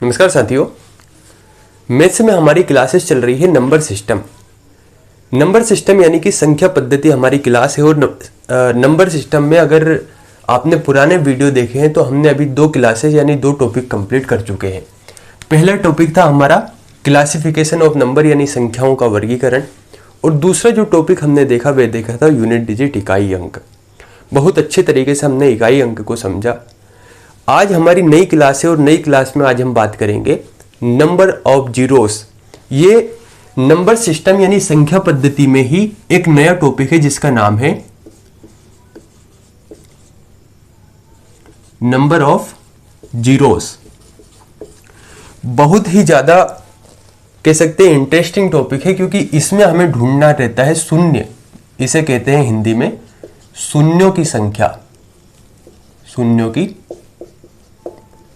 नमस्कार साथियों, मैथ्स में हमारी क्लासेस चल रही है नंबर सिस्टम। नंबर सिस्टम यानी कि संख्या पद्धति हमारी क्लास है। और नंबर सिस्टम में अगर आपने पुराने वीडियो देखे हैं तो हमने अभी 2 क्लासेस यानी 2 टॉपिक कंप्लीट कर चुके हैं। पहला टॉपिक था हमारा क्लासिफिकेशन ऑफ नंबर यानी संख्याओं का वर्गीकरण, और दूसरा जो टॉपिक हमने देखा वह देखा था यूनिट डिजिट इकाई अंक। बहुत अच्छे तरीके से हमने इकाई अंक को समझा। आज हमारी नई क्लास है और नई क्लास में आज हम बात करेंगे नंबर ऑफ जीरोस। ये नंबर सिस्टम यानी संख्या पद्धति में ही एक नया टॉपिक है जिसका नाम है नंबर ऑफ जीरोस। बहुत ही ज्यादा कह सकते हैं इंटरेस्टिंग टॉपिक है, क्योंकि इसमें हमें ढूंढना रहता है शून्य। इसे कहते हैं हिंदी में शून्यों की संख्या। शून्यों की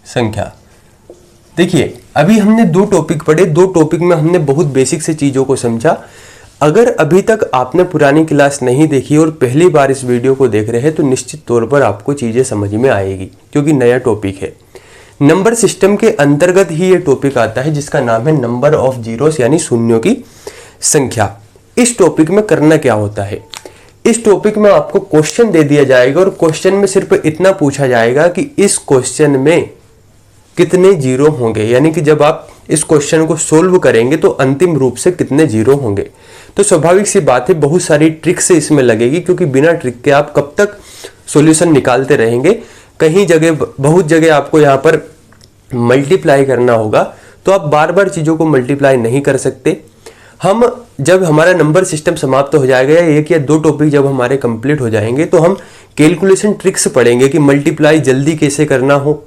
संख्या। देखिए, अभी हमने 2 टॉपिक पढ़े। 2 टॉपिक में हमने बहुत बेसिक से चीजों को समझा। अगर अभी तक आपने पुरानी क्लास नहीं देखी और पहली बार इस वीडियो को देख रहे हैं तो निश्चित तौर पर आपको चीजें समझ में आएगी, क्योंकि नया टॉपिक है। नंबर सिस्टम के अंतर्गत ही ये टॉपिक आता है जिसका नाम है नंबर ऑफ जीरोस यानी शून्यों की संख्या। इस टॉपिक में करना क्या होता है, इस टॉपिक में आपको क्वेश्चन दे दिया जाएगा और क्वेश्चन में सिर्फ इतना पूछा जाएगा कि इस क्वेश्चन में कितने जीरो होंगे, यानी कि जब आप इस क्वेश्चन को सोल्व करेंगे तो अंतिम रूप से कितने जीरो होंगे। तो स्वाभाविक सी बात है, बहुत सारी ट्रिक्स इसमें लगेगी, क्योंकि बिना ट्रिक के आप कब तक सॉल्यूशन निकालते रहेंगे। कहीं जगह, बहुत जगह आपको यहाँ पर मल्टीप्लाई करना होगा, तो आप बार बार चीजों को मल्टीप्लाई नहीं कर सकते। हम जब हमारा नंबर सिस्टम समाप्त हो जाएगा या 1 या 2 टॉपिक जब हमारे कंप्लीट हो जाएंगे तो हम कैलकुलेशन ट्रिक्स पढ़ेंगे कि मल्टीप्लाई जल्दी कैसे करना हो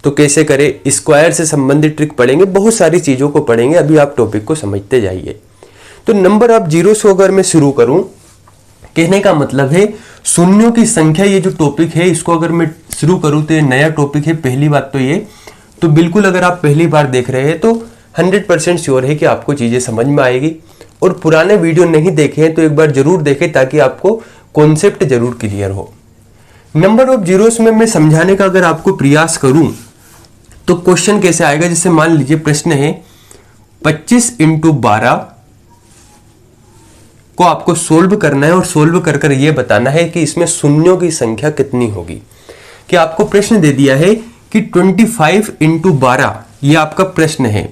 तो कैसे करें, स्क्वायर से संबंधित ट्रिक पढ़ेंगे, बहुत सारी चीजों को पढ़ेंगे। अभी आप टॉपिक को समझते जाइए। तो नंबर ऑफ जीरोस को अगर मैं शुरू करूं, कहने का मतलब है शून्यों की संख्या। ये जो टॉपिक है इसको अगर मैं शुरू करूं तो ये नया टॉपिक है। पहली बात तो ये, तो बिल्कुल अगर आप पहली बार देख रहे हैं तो 100% श्योर है कि आपको चीजें समझ में आएगी। और पुराने वीडियो नहीं देखे हैं तो एक बार जरूर देखें ताकि आपको कॉन्सेप्ट जरूर क्लियर हो। नंबर ऑफ जीरोस में मैं समझाने का अगर आपको प्रयास करूं तो क्वेश्चन कैसे आएगा। जैसे मान लीजिए प्रश्न है 25 × 12 को आपको सोल्व करना है और सोल्व कर कर यह बताना है कि इसमें शून्यों की संख्या कितनी होगी। कि आपको प्रश्न दे दिया है कि 25 × 12 यह आपका प्रश्न है।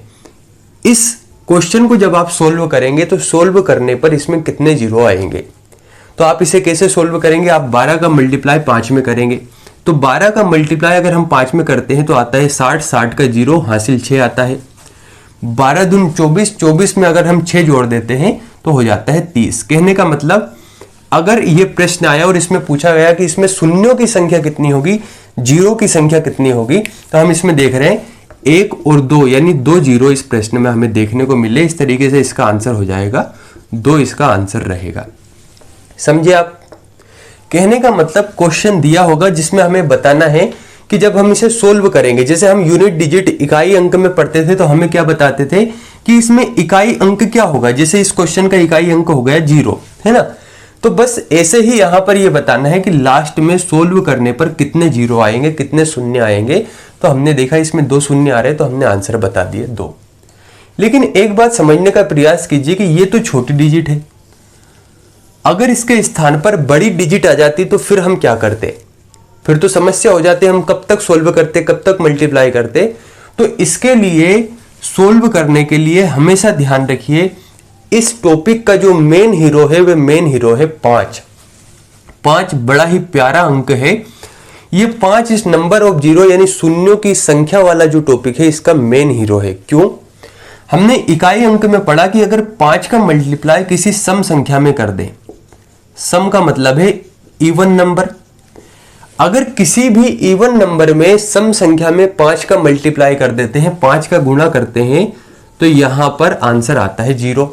इस क्वेश्चन को जब आप सोल्व करेंगे तो सोल्व करने पर इसमें कितने जीरो आएंगे। तो आप इसे कैसे सोल्व करेंगे, आप 12 का मल्टीप्लाई 5 में करेंगे। तो 12 का मल्टीप्लाई अगर हम 5 में करते हैं तो आता है 60, 60 का जीरो हासिल 6 आता है। 12 दूनी 24, 24 में अगर हम 6 जोड़ देते हैं तो हो जाता है 30। कहने का मतलब अगर ये प्रश्न आया और इसमें पूछा गया कि इसमें शून्यों की संख्या कितनी होगी, जीरो की संख्या कितनी होगी, तो हम इसमें देख रहे हैं 1 और 2 यानी 2 जीरो इस प्रश्न में हमें देखने को मिले। इस तरीके से इसका आंसर हो जाएगा 2, इसका आंसर रहेगा। समझे आप। कहने का मतलब क्वेश्चन दिया होगा जिसमें हमें बताना है कि जब हम इसे सोल्व करेंगे, जैसे हम यूनिट डिजिट इकाई अंक में पढ़ते थे तो हमें क्या बताते थे कि इसमें इकाई अंक क्या होगा। जैसे इस क्वेश्चन का इकाई अंक हो गया 0, है ना। तो बस ऐसे ही यहां पर यह बताना है कि लास्ट में सोल्व करने पर कितने जीरो आएंगे, कितने शून्य आएंगे। तो हमने देखा इसमें 2 शून्य आ रहे तो हमने आंसर बता दिए 2। लेकिन एक बात समझने का प्रयास कीजिए कि ये तो छोटी डिजिट है। अगर इसके स्थान पर बड़ी डिजिट आ जाती तो फिर हम क्या करते, फिर तो समस्या हो जाती। हम कब तक सोल्व करते, कब तक मल्टीप्लाई करते। तो इसके लिए सोल्व करने के लिए हमेशा ध्यान रखिए, इस टॉपिक का जो मेन हीरो है वह मेन हीरो है 5। 5 बड़ा ही प्यारा अंक है। ये 5 इस नंबर ऑफ जीरो यानी शून्यों की संख्या वाला जो टॉपिक है इसका मेन हीरो है। क्यों? हमने इकाई अंक में पढ़ा कि अगर 5 का मल्टीप्लाई किसी सम संख्या में कर दें, सम का मतलब है इवन नंबर। अगर किसी भी इवन नंबर में सम संख्या में 5 का मल्टीप्लाई कर देते हैं, 5 का गुणा करते हैं, तो यहां पर आंसर आता है 0।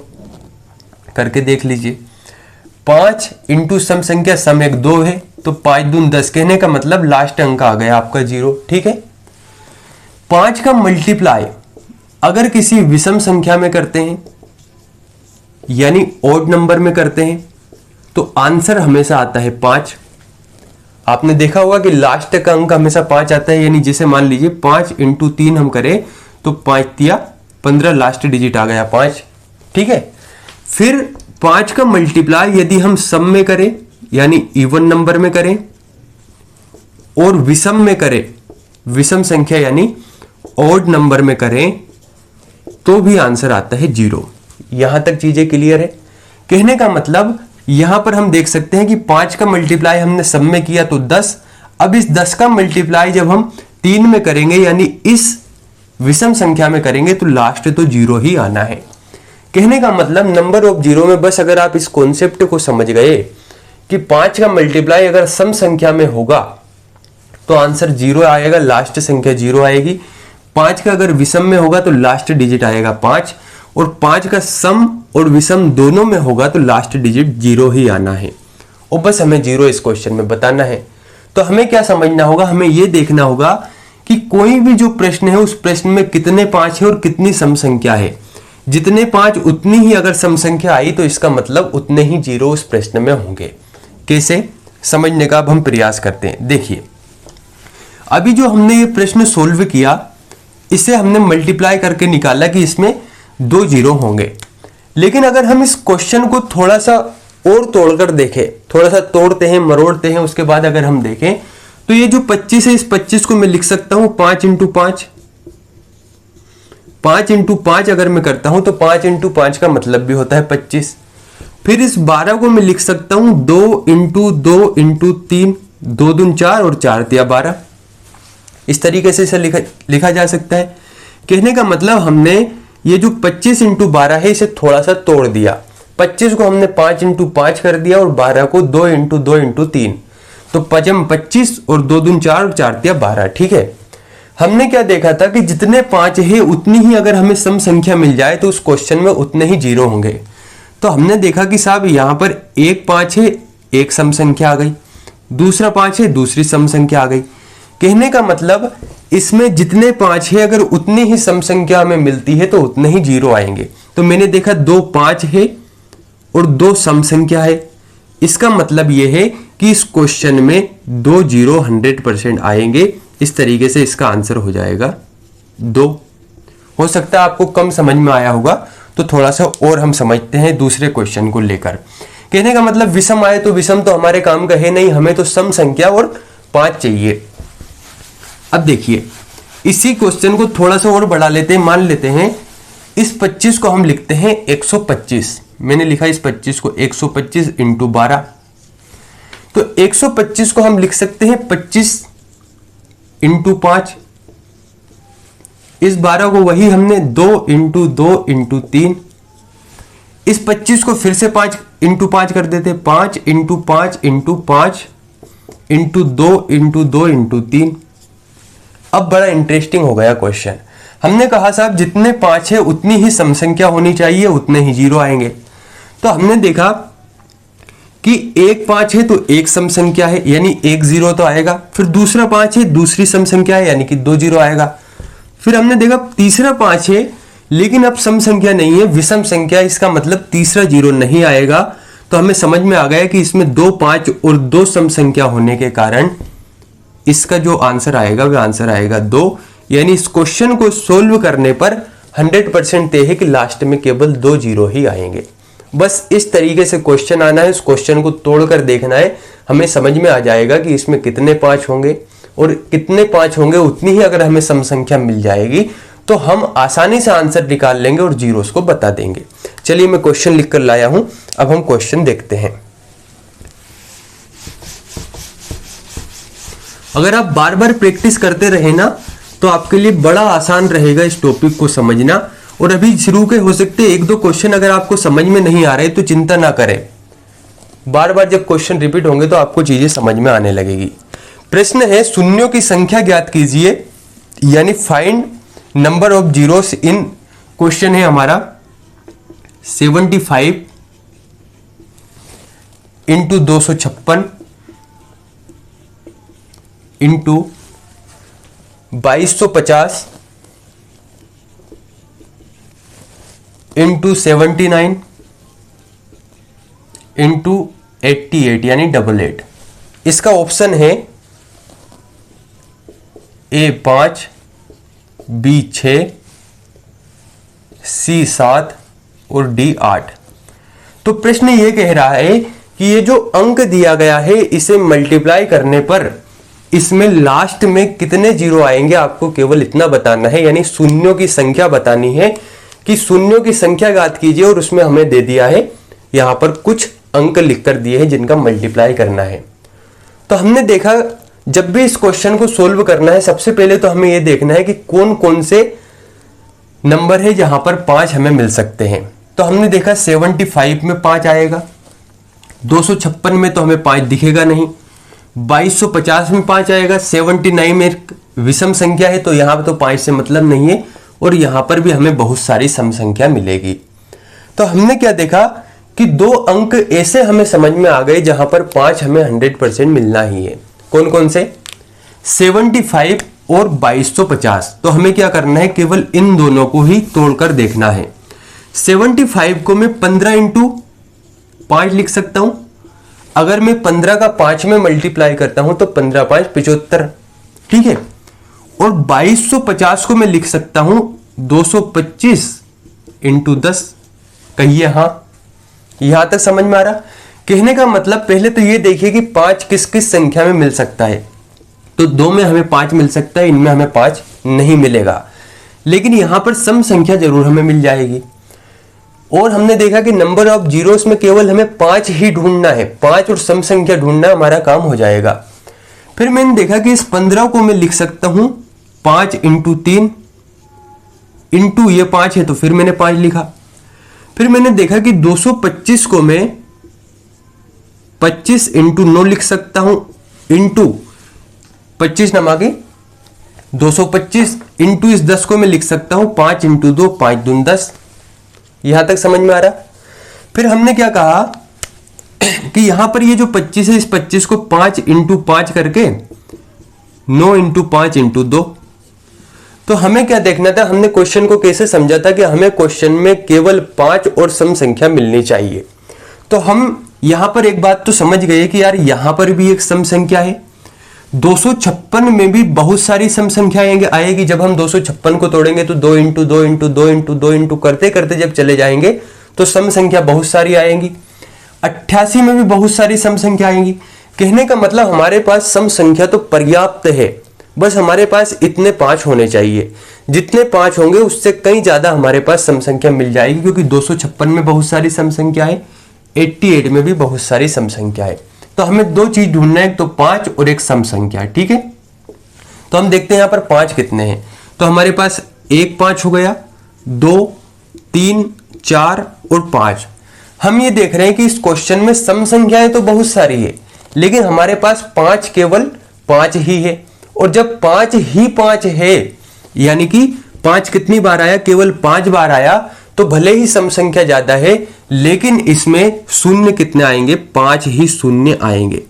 करके देख लीजिए। 5 इंटू सम संख्या, सम 1 2 है तो 5 दूनी 10। कहने का मतलब लास्ट अंक आ गया आपका 0। ठीक है। 5 का मल्टीप्लाई अगर किसी विषम संख्या में करते हैं यानी ऑड नंबर में करते हैं तो आंसर हमेशा आता है 5। आपने देखा होगा कि लास्ट का अंक हमेशा 5 आता है। यानी जैसे मान लीजिए 5 × 3 हम करें तो 5 तिया 15, लास्ट डिजिट आ गया 5। ठीक है, फिर 5 का मल्टीप्लाई यदि हम सम में करें यानी इवन नंबर में करें और विषम में करें, विषम संख्या यानी ऑड नंबर में करें, तो भी आंसर आता है 0। यहां तक चीजें क्लियर है। कहने का मतलब यहां पर हम देख सकते हैं कि 5 का मल्टीप्लाई हमने सब में किया तो 10। अब इस 10 का मल्टीप्लाई जब हम 3 में करेंगे यानी इस विषम संख्या में करेंगे तो लास्ट तो 0 ही आना है। कहने का मतलब नंबर ऑफ 0 में बस अगर आप इस कॉन्सेप्ट को समझ गए कि 5 का मल्टीप्लाई अगर सम संख्या में होगा तो आंसर 0 आएगा, लास्ट संख्या 0 आएगी। 5 का अगर विषम में होगा तो लास्ट डिजिट आएगा 5, और 5 का सम और विषम दोनों में होगा तो लास्ट डिजिट 0 ही आना है। और बस हमें 0 इस क्वेश्चन में बताना है। तो हमें क्या समझना होगा, हमें यह देखना होगा कि कोई भी जो प्रश्न है उस प्रश्न में कितने 5 है और कितनी सम संख्या है। जितने 5 उतनी ही अगर सम संख्या आई तो इसका मतलब उतने ही 0 उस प्रश्न में होंगे। कैसे समझने का अब हम प्रयास करते हैं। देखिए, अभी जो हमने ये प्रश्न सोल्व किया इसे हमने मल्टीप्लाई करके निकाला कि इसमें 2 0 होंगे। लेकिन अगर हम इस क्वेश्चन को थोड़ा सा और तोड़कर देखें, थोड़ा सा तोड़ते हैं, मरोड़ते हैं, उसके बाद अगर हम देखें तो ये जो 25 है इस 25 को मैं लिख सकता हूं 5 × 5। 5 × 5 अगर मैं करता हूं तो 5 × 5 का मतलब भी होता है 25। फिर इस 12 को मैं लिख सकता हूं 2 × 2 × 3, 2 दूनी 4 और 4 तिया 12। इस तरीके से इसे लिखा जा सकता है। कहने का मतलब हमने ये जो 25 × 12 है इसे थोड़ा सा तोड़ दिया। 25 को हमने 5 × 5 कर दिया और 12 को 2 × 2 × 3, तो 5 25 और 2 दूनी 4 और 4 तिया 12। ठीक है, हमने क्या देखा था कि जितने 5 है उतनी ही अगर हमें सम संख्या मिल जाए तो उस क्वेश्चन में उतने ही 0 होंगे। तो हमने देखा कि साहब यहां पर एक 5 है, एक सम संख्या आ गई, दूसरा 5 है, दूसरी सम संख्या आ गई। कहने का मतलब इसमें जितने 5 है अगर उतनी ही सम संख्या हमें मिलती है तो उतने ही 0 आएंगे। तो मैंने देखा 2 5 है और 2 सम संख्या है। इसका मतलब यह है कि इस क्वेश्चन में 2 0 100% आएंगे। इस तरीके से इसका आंसर हो जाएगा 2। हो सकता है आपको कम समझ में आया होगा, तो थोड़ा सा और हम समझते हैं दूसरे क्वेश्चन को लेकर। कहने का मतलब विषम आए तो विषम तो हमारे काम का है नहीं, हमें तो सम संख्या और 5 चाहिए। अब देखिए, इसी क्वेश्चन को थोड़ा सा और बढ़ा लेते हैं। मान लेते हैं इस 25 को हम लिखते हैं 125। मैंने लिखा इस 25 को 125 × 12, तो 125 को हम लिख सकते हैं 25 × 5। इस 12 को वही हमने 2 × 2 × 3। इस 25 को फिर से 5 × 5 कर देते, 5 × 5 × 5 × 2 × 2 × 3। अब बड़ा इंटरेस्टिंग हो गया क्वेश्चन। हमने कहा साहब जितने 5 है उतनी ही सम संख्या होनी चाहिए, उतने ही 0 आएंगे। तो हमने देखा कि एक 5 है तो एक सम संख्या है यानी एक 0 तो आएगा। फिर दूसरा 5 है, दूसरी सम संख्या है यानी कि 2 0 आएगा। फिर हमने देखा तीसरा 5 है लेकिन अब सम संख्या नहीं है, विषम संख्या, इसका मतलब तीसरा 0 नहीं आएगा। तो हमें समझ में आ गया कि इसमें 2 5 और 2 सम संख्या होने के कारण इसका जो आंसर आएगा वह आंसर आएगा 2। यानी इस क्वेश्चन को सोल्व करने पर 100% तय है कि लास्ट में केवल 2 0 ही आएंगे। बस इस तरीके से क्वेश्चन आना है, इस क्वेश्चन को तोड़कर देखना है, हमें समझ में आ जाएगा कि इसमें कितने 5 होंगे और कितने 5 होंगे उतनी ही अगर हमें सम संख्या मिल जाएगी तो हम आसानी से आंसर निकाल लेंगे और जीरोस को बता देंगे। चलिए मैं क्वेश्चन लिखकर लाया हूं, अब हम क्वेश्चन देखते हैं। अगर आप बार बार प्रैक्टिस करते रहे ना तो आपके लिए बड़ा आसान रहेगा इस टॉपिक को समझना। और अभी शुरू के हो सकते हैं 1-2 क्वेश्चन अगर आपको समझ में नहीं आ रहे तो चिंता ना करें, बार बार जब क्वेश्चन रिपीट होंगे तो आपको चीजें समझ में आने लगेगी। प्रश्न है शून्यों की संख्या ज्ञात कीजिए, यानी find number of zeros in, question है हमारा 75 × 256 × 2250 × 79 × 88 यानी 88। इसका ऑप्शन है A 5, B 6, सी 7 और डी 8। तो प्रश्न ये कह रहा है कि ये जो अंक दिया गया है इसे मल्टीप्लाई करने पर इसमें लास्ट में कितने जीरो आएंगे, आपको केवल इतना बताना है, यानी शून्यों की संख्या बतानी है कि शून्यों की संख्या ज्ञात कीजिए और उसमें हमें दे दिया है यहां पर कुछ अंक लिखकर दिए हैं जिनका मल्टीप्लाई करना है। तो हमने देखा जब भी इस क्वेश्चन को सोल्व करना है सबसे पहले तो हमें यह देखना है कि कौन कौन से नंबर है जहां पर 5 हमें मिल सकते हैं। तो हमने देखा 75 में 5 आएगा, 256 में तो हमें 5 दिखेगा नहीं, 2250 में 5 आएगा, 79 में एक विषम संख्या है तो यहां पर तो 5 से मतलब नहीं है, और यहां पर भी हमें बहुत सारी सम संख्या मिलेगी। तो हमने क्या देखा कि दो अंक ऐसे हमें समझ में आ गए जहां पर 5 हमें 100% मिलना ही है। कौन कौन से? 75 और 2250। तो हमें क्या करना है, केवल इन दोनों को ही तोड़कर देखना है। 75 को मैं 15 इंटू 5 लिख सकता हूं। अगर मैं 15 का 5 में मल्टीप्लाई करता हूं तो 15 5 75, ठीक है। और 2250 को मैं लिख सकता हूं 225 इंटू 10। कहिए हाँ, यहां तक समझ में आ रहा? कहने का मतलब पहले तो ये देखिए कि 5 किस किस संख्या में मिल सकता है। तो 2 में हमें 5 मिल सकता है, इनमें हमें 5 नहीं मिलेगा, लेकिन यहां पर सम संख्या जरूर हमें मिल जाएगी। और हमने देखा कि नंबर ऑफ जीरोस में केवल हमें 5 ही ढूंढना है, 5 और सम संख्या ढूंढना हमारा काम हो जाएगा। फिर मैंने देखा कि इस 15 को मैं लिख सकता हूं 5 इंटू 3 इंटू ये 5 है तो फिर मैंने 5 लिखा। फिर मैंने देखा कि 225 को मैं 25 इंटू 9 लिख सकता हूं, इंटू 25 नमागे 225 इंटू इस 10 को मैं लिख सकता हूं 5 इंटू 2 5 दून 10। यहां तक समझ में आ रहा? फिर हमने क्या कहा कि यहां पर ये जो 25 है इस 25 को 5 इंटू 5 करके 9 इंटू 5 इंटू 2। तो हमें क्या देखना था, हमने क्वेश्चन को कैसे समझा था कि हमें क्वेश्चन में केवल 5 और सम संख्या मिलनी चाहिए। तो हम यहां पर एक बात तो समझ गए कि यार यहां पर भी एक सम संख्या है, 256 में भी बहुत सारी सम संख्या आएगी। जब हम 256 को तोड़ेंगे तो 2 इंटू 2 इंटू 2 इंटू 2 इंटू करते करते जब चले जाएंगे तो सम संख्या बहुत सारी आएंगी। 88 में भी बहुत सारी सम संख्या आएंगी। कहने का मतलब हमारे पास सम संख्या तो पर्याप्त है, बस हमारे पास इतने 5 होने चाहिए। जितने 5 होंगे उससे कहीं ज्यादा हमारे पास सम संख्या मिल जाएगी, क्योंकि 256 में बहुत सारी सम संख्या है, 88 में भी बहुत सारी सम संख्या है। तो हमें दो चीज ढूंढना है, एक तो 5 और एक सम संख्या, ठीक है। तो हम देखते हैं यहां पर 5 कितने हैं। तो हमारे पास एक 5 हो गया, 2 3 4 और 5। हम ये देख रहे हैं कि इस क्वेश्चन में सम संख्याएं तो बहुत सारी है, लेकिन हमारे पास 5 केवल 5 ही है। और जब 5 ही 5 है, यानी कि 5 कितनी बार आया, केवल 5 बार आया, तो भले ही सम संख्या ज्यादा है लेकिन इसमें शून्य कितने आएंगे, 5 ही शून्य आएंगे।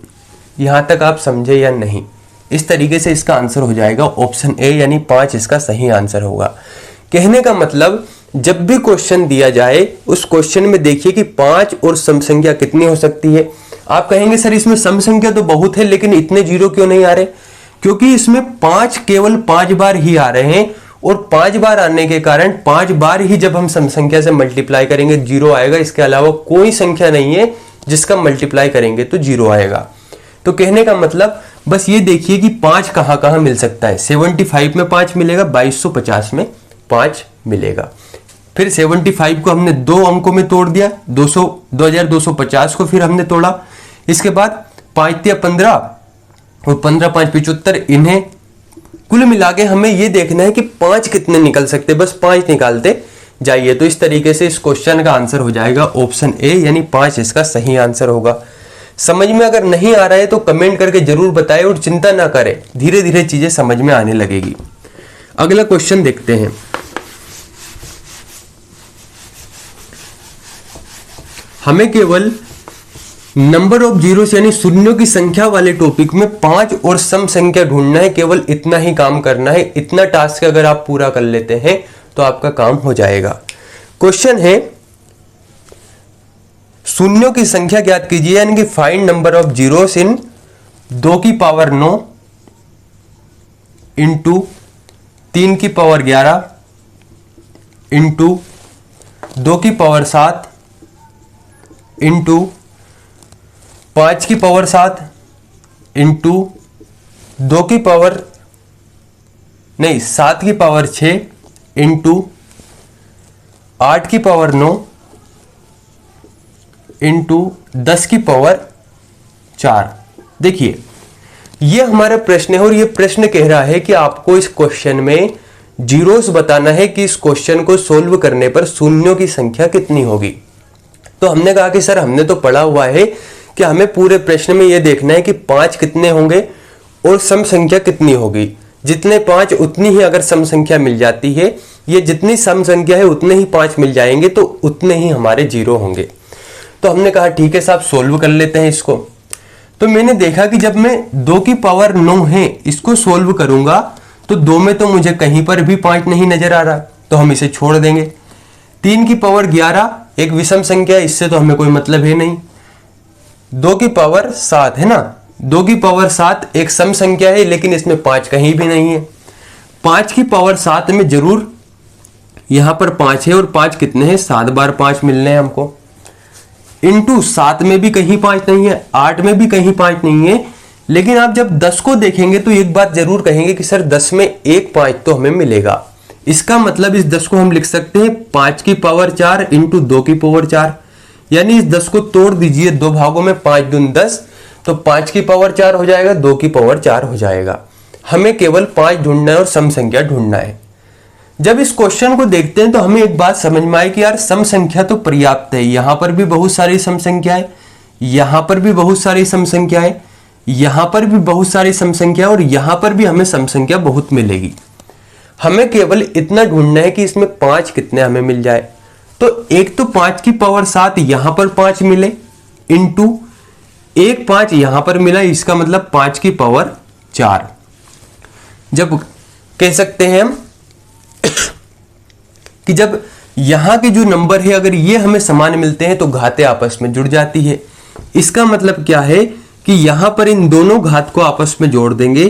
यहां तक आप समझे या नहीं? इस तरीके से इसका आंसर हो जाएगा ऑप्शन ए, यानी 5 इसका सही आंसर होगा। कहने का मतलब जब भी क्वेश्चन दिया जाए उस क्वेश्चन में देखिए कि 5 और सम संख्या कितनी हो सकती है। आप कहेंगे सर इसमें सम संख्या तो बहुत है लेकिन इतने जीरो क्यों नहीं आ रहे? क्योंकि इसमें 5 केवल 5 बार ही आ रहे हैं, और 5 बार आने के कारण 5 बार ही जब हम सम संख्या से मल्टीप्लाई करेंगे जीरो आएगा। इसके अलावा कोई संख्या नहीं है जिसका मल्टीप्लाई करेंगे तो जीरो आएगा। तो कहने का मतलब बस ये देखिए कि 5 कहां कहां मिल सकता है। 75 में 5 मिलेगा, 2250 में 5 मिलेगा। फिर 75 को हमने दो अंकों में तोड़ दिया, 2250 को फिर हमने तोड़ा। इसके बाद 5 या 15 और 15 5 75, इन्हें कुल मिला के हमें यह देखना है कि 5 कितने निकल सकते, बस 5 निकालते जाइए। तो इस तरीके से इस क्वेश्चन का आंसर हो जाएगा ऑप्शन ए, यानी 5 इसका सही आंसर होगा। समझ में अगर नहीं आ रहा है तो कमेंट करके जरूर बताएं, और चिंता ना करें, धीरे धीरे चीजें समझ में आने लगेगी। अगला क्वेश्चन देखते हैं। हमें केवल नंबर ऑफ जीरोस यानी शून्यों की संख्या वाले टॉपिक में 5 और सम संख्या ढूंढना है, केवल इतना ही काम करना है। इतना टास्क अगर आप पूरा कर लेते हैं तो आपका काम हो जाएगा। क्वेश्चन है शून्यों की संख्या ज्ञात कीजिए, यानी कि फाइंड नंबर ऑफ जीरोस इन 2 की पावर 9 इंटू 3 की पावर 11 इंटू 2 की पावर 7 इंटू 5 की पावर 7 इंटू 2 की पावर नहीं 7 की पावर 6 इंटू 8 की पावर 9 इंटू 10 की पावर 4। देखिए ये हमारा प्रश्न है और ये प्रश्न कह रहा है कि आपको इस क्वेश्चन में जीरोस बताना है कि इस क्वेश्चन को सोल्व करने पर शून्यों की संख्या कितनी होगी। तो हमने कहा कि सर हमने तो पढ़ा हुआ है कि हमें पूरे प्रश्न में यह देखना है कि 5 कितने होंगे और सम संख्या कितनी होगी। जितने 5 उतनी ही अगर सम संख्या मिल जाती है, ये जितनी सम संख्या है उतने ही 5 मिल जाएंगे, तो उतने ही हमारे जीरो होंगे। तो हमने कहा ठीक है साहब सोल्व कर लेते हैं इसको। तो मैंने देखा कि जब मैं 2 की पावर 9 है इसको सोल्व करूंगा तो 2 में तो मुझे कहीं पर भी 5 नहीं नजर आ रहा, तो हम इसे छोड़ देंगे। 3 की पावर 11 एक विषम संख्या, इससे तो हमें कोई मतलब है नहीं। 2 की पावर 7 है ना, 2 की पावर 7 एक सम संख्या है लेकिन इसमें 5 कहीं भी नहीं है। 5 की पावर 7 में जरूर यहां पर 5 है और 5 कितने हैं, 7 बार 5 मिलने हैं हमको। इंटू 7 में भी कहीं 5 नहीं है, 8 में भी कहीं 5 नहीं है। लेकिन आप जब 10 को देखेंगे तो एक बात जरूर कहेंगे कि सर 10 में एक 5 तो हमें मिलेगा। इसका मतलब इस 10 को हम लिख सकते हैं 5 की पावर 4 इंटू 2 की पावर 4, यानी इस 10 को तोड़ दीजिए 2 भागों में, 5 दूनी 10, तो 5 की पावर 4 हो जाएगा, 2 की पावर 4 हो जाएगा। हमें केवल 5 ढूंढना है और सम संख्या ढूंढना है। जब इस क्वेश्चन को देखते हैं तो हमें एक बात समझ में आई कि यार सम संख्या तो पर्याप्त है, यहां पर भी बहुत सारी सम संख्याएं, यहां पर भी बहुत सारी सम संख्याएं, यहां पर भी बहुत सारी सम संख्या और यहां पर भी हमें सम संख्या बहुत मिलेगी। हमें केवल इतना ढूंढना है कि इसमें 5 कितने हमें मिल जाए। तो एक तो 5 की पावर 7 यहां पर 5 मिले इंटू एक 5 यहां पर मिला, इसका मतलब 5 की पावर 4। जब कह सकते हैं हम कि जब यहां के जो नंबर है अगर ये हमें समान मिलते हैं तो घातें आपस में जुड़ जाती है। इसका मतलब क्या है कि यहां पर इन दोनों घात को आपस में जोड़ देंगे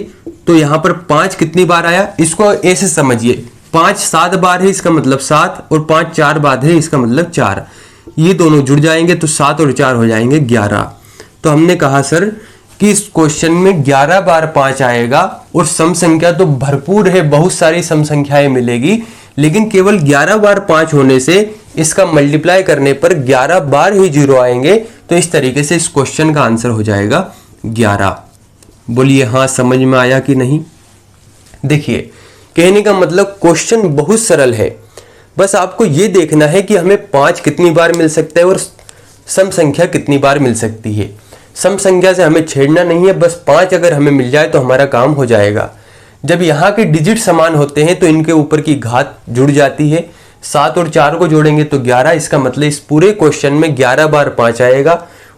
तो यहां पर 5 कितनी बार आया, इसको ऐसे समझिए, 5 7 बार है इसका मतलब 7 और 5 4 बार है इसका मतलब 4, ये दोनों जुड़ जाएंगे तो 7 और 4 हो जाएंगे 11। तो हमने कहा सर कि इस क्वेश्चन में 11 बार 5 आएगा और सम संख्या तो भरपूर है, बहुत सारी सम संख्याएं मिलेगी, लेकिन केवल 11 बार 5 होने से इसका मल्टीप्लाई करने पर 11 बार ही जीरो आएंगे। तो इस तरीके से इस क्वेश्चन का आंसर हो जाएगा 11। बोलिए हाँ समझ में आया कि नहीं। देखिए कहने का मतलब क्वेश्चन बहुत सरल है, बस आपको यह देखना है कि हमें 5 कितनी बार मिल सकता है और सम संख्या कितनी बार मिल सकती है। सम संख्या से हमें छेड़ना नहीं है, बस 5 अगर हमें मिल जाए तो हमारा काम हो जाएगा। जब यहाँ के डिजिट समान होते हैं तो इनके ऊपर की घात जुड़ जाती है, 7 और 4 को जोड़ेंगे तो 11, इसका मतलब इस पूरे क्वेश्चन में 11 बार 5 आएगा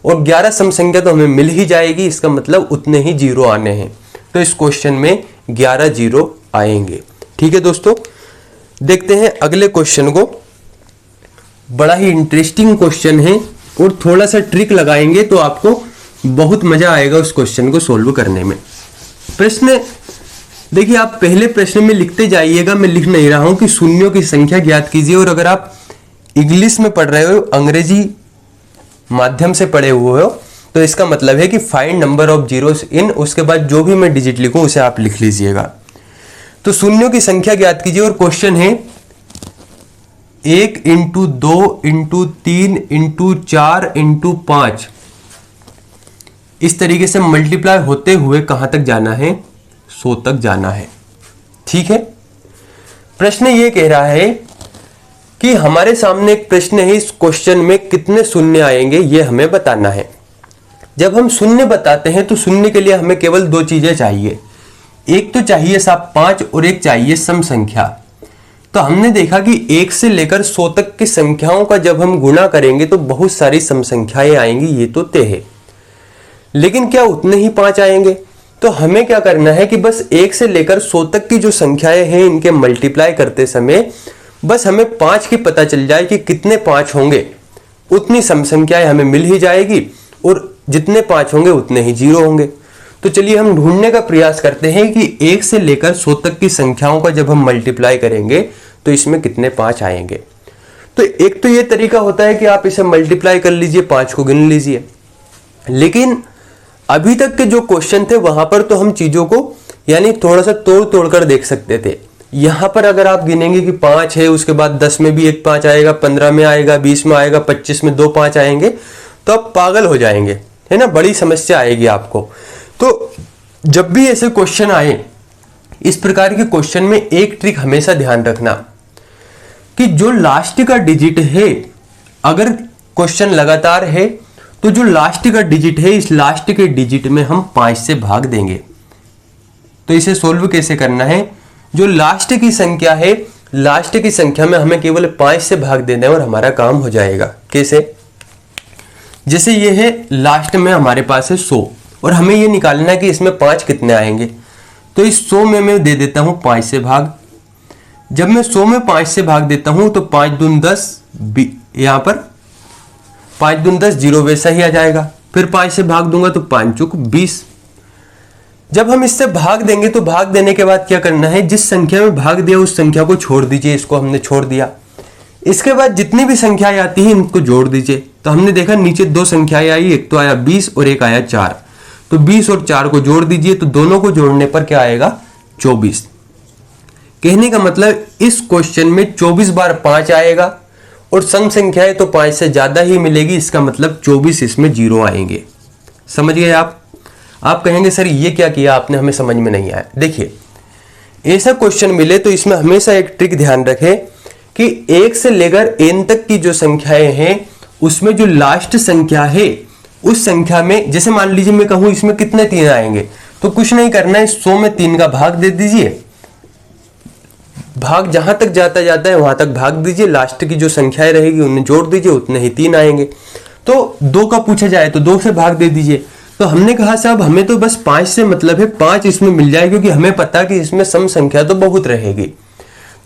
और 11 सम संख्या तो हमें मिल ही जाएगी, इसका मतलब उतने ही जीरो आने हैं। तो इस क्वेश्चन में 11 जीरो आएंगे। ठीक है दोस्तों, देखते हैं अगले क्वेश्चन को। बड़ा ही इंटरेस्टिंग क्वेश्चन है और थोड़ा सा ट्रिक लगाएंगे तो आपको बहुत मजा आएगा उस क्वेश्चन को सोल्व करने में। प्रश्न देखिए, आप पहले प्रश्न में लिखते जाइएगा, मैं लिख नहीं रहा हूं कि शून्यों की संख्या ज्ञात कीजिए। और अगर आप इंग्लिश में पढ़ रहे हो, अंग्रेजी माध्यम से पढ़े हुए हो, तो इसका मतलब है कि फाइंड नंबर ऑफ जीरोस इन, उसके बाद जो भी मैं डिजिट लिखूं उसे आप लिख लीजिएगा। तो शून्यों की संख्या ज्ञात कीजिए और क्वेश्चन है 1 इंटू 2 इंटू 3 इंटू 4 इंटू 5, इस तरीके से मल्टीप्लाई होते हुए कहां तक जाना है, 100 तक जाना है। ठीक है, प्रश्न ये कह रहा है कि हमारे सामने एक प्रश्न है, इस क्वेश्चन में कितने शून्य आएंगे ये हमें बताना है। जब हम शून्य बताते हैं तो शून्य के लिए हमें केवल 2 चीजें चाहिए, एक तो चाहिए साहब 5 और एक चाहिए सम संख्या। तो हमने देखा कि 1 से लेकर 100 तक की संख्याओं का जब हम गुणा करेंगे तो बहुत सारी सम संख्याएं आएंगी, ये तो तय है। लेकिन क्या उतने ही 5 आएंगे? तो हमें क्या करना है कि बस 1 से लेकर 100 तक की जो संख्याएं हैं इनके मल्टीप्लाई करते समय बस हमें 5 की पता चल जाए कि कितने 5 होंगे, उतनी सम संख्याएं हमें मिल ही जाएगी और जितने 5 होंगे उतने ही जीरो होंगे। तो चलिए हम ढूंढने का प्रयास करते हैं कि 1 से लेकर 100 तक की संख्याओं का जब हम मल्टीप्लाई करेंगे तो इसमें कितने 5 आएंगे। तो एक तो ये तरीका होता है कि आप इसे मल्टीप्लाई कर लीजिए, 5 को गिन लीजिए। लेकिन अभी तक के जो क्वेश्चन थे वहां पर तो हम चीजों को यानी थोड़ा सा तोड़ तोड़ कर देख सकते थे। यहां पर अगर आप गिनेंगे कि 5 है, उसके बाद 10 में भी एक 5 आएगा, 15 में आएगा, 20 में आएगा, 25 में 2 5 आएंगे, तो आप पागल हो जाएंगे, है ना, बड़ी समस्या आएगी आपको। तो जब भी ऐसे क्वेश्चन आए, इस प्रकार के क्वेश्चन में एक ट्रिक हमेशा ध्यान रखना कि जो लास्ट का डिजिट है, अगर क्वेश्चन लगातार है तो जो लास्ट का डिजिट है, इस लास्ट के डिजिट में हम 5 से भाग देंगे। तो इसे सोल्व कैसे करना है, जो लास्ट की संख्या है, लास्ट की संख्या में हमें केवल 5 से भाग देना है और हमारा काम हो जाएगा। कैसे, जैसे ये है लास्ट में हमारे पास है 100 और हमें ये निकालना है कि इसमें 5 कितने आएंगे। तो इस 100 में मैं दे देता हूं 5 से भाग। जब मैं 100 में 5 से भाग देता हूं तो 5 दून 10, यहां पर 5 दून 10, 0 वैसा ही आ जाएगा। फिर 5 से भाग दूंगा तो 5 चौक 20। जब हम इससे भाग देंगे तो भाग देने के बाद क्या करना है, जिस संख्या में भाग दिया उस संख्या को छोड़ दीजिए। इसको हमने छोड़ दिया। इसके बाद जितनी भी संख्याएं आती हैं इनको जोड़ दीजिए। तो हमने देखा नीचे 2 संख्याएं आई, एक तो आया 20 और एक आया 4। तो 20 और 4 को जोड़ दीजिए, तो दोनों को जोड़ने पर क्या आएगा, 24। कहने का मतलब इस क्वेश्चन में 24 बार 5 आएगा और सम संख्याएं तो 5 से ज्यादा ही मिलेगी। इसका मतलब 24 इसमें 0 आएंगे। समझ गए आप कहेंगे सर ये क्या किया आपने, हमें समझ में नहीं आया। देखिए, ऐसा क्वेश्चन मिले तो इसमें हमेशा एक ट्रिक ध्यान रखें कि 1 से लेकर n तक की जो संख्याएं हैं उसमें जो लास्ट संख्या है उस संख्या में, जैसे मान लीजिए मैं कहूं इसमें कितने 3 आएंगे, तो कुछ नहीं करना है, 100 में 3 का भाग दे दीजिए। भाग जहां तक जाता है वहां तक भाग दीजिए, लास्ट की जो संख्याएं रहेगी उन्हें जोड़ दीजिए, उतने ही 3 आएंगे। तो 2 का पूछा जाए तो 2 से भाग दे दीजिए। तो हमने कहा साहब हमें तो बस 5 से मतलब है, 5 इसमें मिल जाए, क्योंकि हमें पता कि इसमें सम संख्या तो बहुत रहेगी।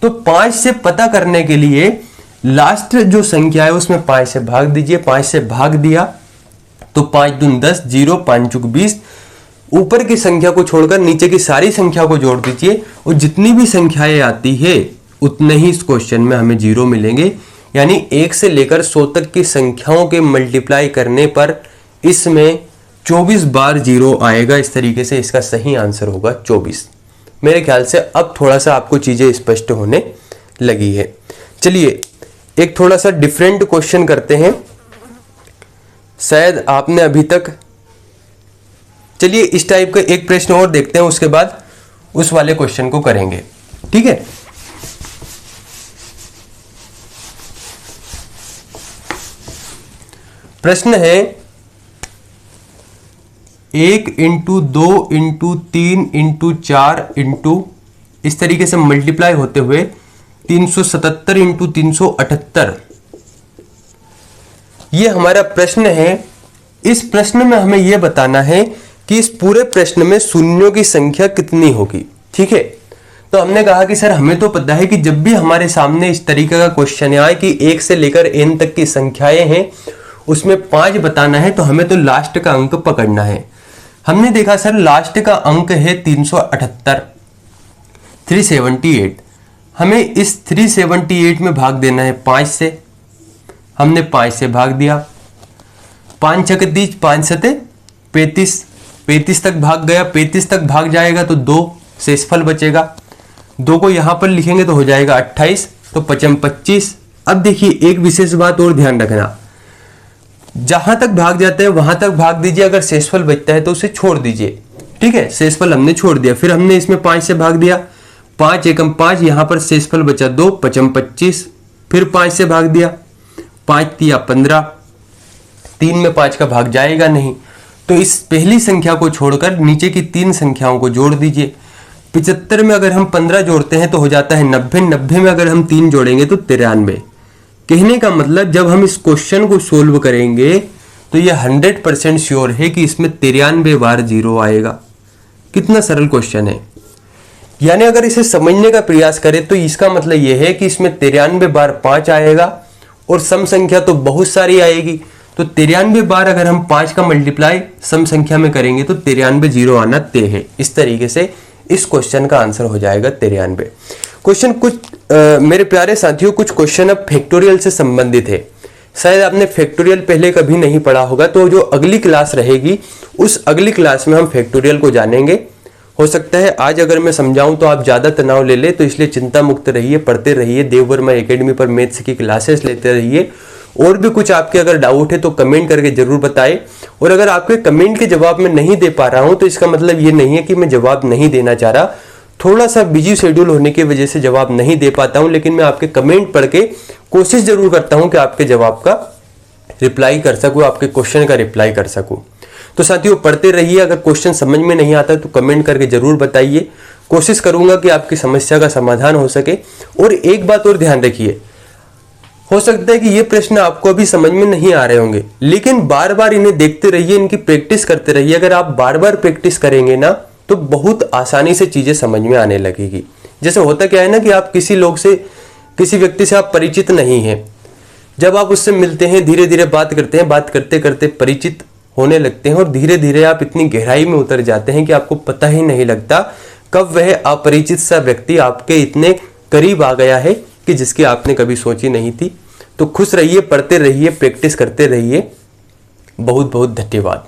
तो 5 से पता करने के लिए लास्ट जो संख्या है उसमें 5 से भाग दीजिए। 5 से भाग दिया तो 5 दून 10, 0, 5 चौक 20। ऊपर की संख्या को छोड़कर नीचे की सारी संख्या को जोड़ दीजिए और जितनी भी संख्याएं आती है उतने ही इस क्वेश्चन में हमें 0 मिलेंगे। यानी 1 से लेकर 100 तक की संख्याओं के मल्टीप्लाई करने पर इसमें 24 बार 0 आएगा। इस तरीके से इसका सही आंसर होगा 24। मेरे ख्याल से अब थोड़ा सा आपको चीजें स्पष्ट होने लगी है। चलिए एक थोड़ा सा डिफरेंट क्वेश्चन करते हैं, शायद आपने अभी तक, चलिए इस टाइप का एक प्रश्न और देखते हैं, उसके बाद उस वाले क्वेश्चन को करेंगे, ठीक है। प्रश्न है 1 इंटू 2 इंटू 3 इंटू 4 इंटू इस तरीके से मल्टीप्लाई होते हुए 377 इंटू 378, ये हमारा प्रश्न है। इस प्रश्न में हमें यह बताना है कि इस पूरे प्रश्न में शून्यों की संख्या कितनी होगी, ठीक है। तो हमने कहा कि सर हमें तो पता है कि जब भी हमारे सामने इस तरीके का क्वेश्चन आए कि 1 से लेकर n तक की संख्याएं हैं उसमें 5 बताना है, तो हमें तो लास्ट का अंक पकड़ना है। हमने देखा सर लास्ट का अंक है 378, 378। हमें इस 378 में भाग देना है 5 से। हमने 5 से भाग दिया, 5 छक 30, 5 सते 35, 35 तक भाग गया, 35 तक भाग जाएगा तो 2 शेषफल बचेगा। 2 को यहां पर लिखेंगे तो हो जाएगा 28, तो 5 25। अब देखिए एक विशेष बात और ध्यान रखना, जहां तक भाग जाता है वहां तक भाग दीजिए, अगर शेषफल बचता है तो उसे छोड़ दीजिए, ठीक है। शेषफल हमने छोड़ दिया, फिर हमने इसमें 5 से भाग दिया, 5 एकम 5, यहां पर शेषफल बचा 2, 5 25। फिर 5 से भाग दिया, 5 तिया 15, 3 में 5 का भाग जाएगा नहीं, तो इस पहली संख्या को छोड़कर नीचे की 3 संख्याओं को जोड़ दीजिए। 75 में अगर हम 15 जोड़ते हैं तो हो जाता है 90, 90 में अगर हम 3 जोड़ेंगे तो 93। कहने का मतलब जब हम इस क्वेश्चन को सोल्व करेंगे तो यह 100% श्योर है कि इसमें 93 बार 0 आएगा। कितना सरल क्वेश्चन है। यानी अगर इसे समझने का प्रयास करें तो इसका मतलब यह है कि इसमें 93 बार 5 आएगा और सम संख्या तो बहुत सारी आएगी, तो 93 बार अगर हम 5 का मल्टीप्लाई सम संख्या में करेंगे तो 93 0 आना तय है। इस तरीके से इस क्वेश्चन का आंसर हो जाएगा 93। क्वेश्चन मेरे प्यारे साथियों, कुछ क्वेश्चन अब फैक्टोरियल से संबंधित है। शायद आपने फैक्टोरियल पहले कभी नहीं पढ़ा होगा, तो जो अगली क्लास रहेगी उस अगली क्लास में हम फैक्टोरियल को जानेंगे। हो सकता है आज अगर मैं समझाऊं तो आप ज़्यादा तनाव ले ले, तो इसलिए चिंता मुक्त रहिए, पढ़ते रहिए, देववर्मा एकेडमी पर मैथ्स की क्लासेस लेते रहिए। और भी कुछ आपके अगर डाउट है तो कमेंट करके जरूर बताएं। और अगर आपके कमेंट के जवाब मैं नहीं दे पा रहा हूं तो इसका मतलब ये नहीं है कि मैं जवाब नहीं देना चाह रहा, थोड़ा सा बिजी शेड्यूल होने की वजह से जवाब नहीं दे पाता हूं, लेकिन मैं आपके कमेंट पढ़ के कोशिश जरूर करता हूं कि आपके जवाब का रिप्लाई कर सकूं, आपके क्वेश्चन का रिप्लाई कर सकूं। तो साथियों पढ़ते रहिए, अगर क्वेश्चन समझ में नहीं आता तो कमेंट करके जरूर बताइए, कोशिश करूंगा कि आपकी समस्या का समाधान हो सके। और एक बात और ध्यान रखिए, हो सकता है कि ये प्रश्न आपको अभी समझ में नहीं आ रहे होंगे, लेकिन बार बार इन्हें देखते रहिए, इनकी प्रैक्टिस करते रहिए। अगर आप बार बार प्रैक्टिस करेंगे ना तो बहुत आसानी से चीजें समझ में आने लगेगी। जैसे होता क्या है ना कि आप किसी व्यक्ति से आप परिचित नहीं हैं, जब आप उससे मिलते हैं, धीरे धीरे बात करते हैं, बात करते करते परिचित होने लगते हैं और धीरे धीरे आप इतनी गहराई में उतर जाते हैं कि आपको पता ही नहीं लगता कब वह अपरिचित सा व्यक्ति आपके इतने करीब आ गया है कि जिसकी आपने कभी सोची नहीं थी। तो खुश रहिए, पढ़ते रहिए, प्रैक्टिस करते रहिए। बहुत बहुत धन्यवाद।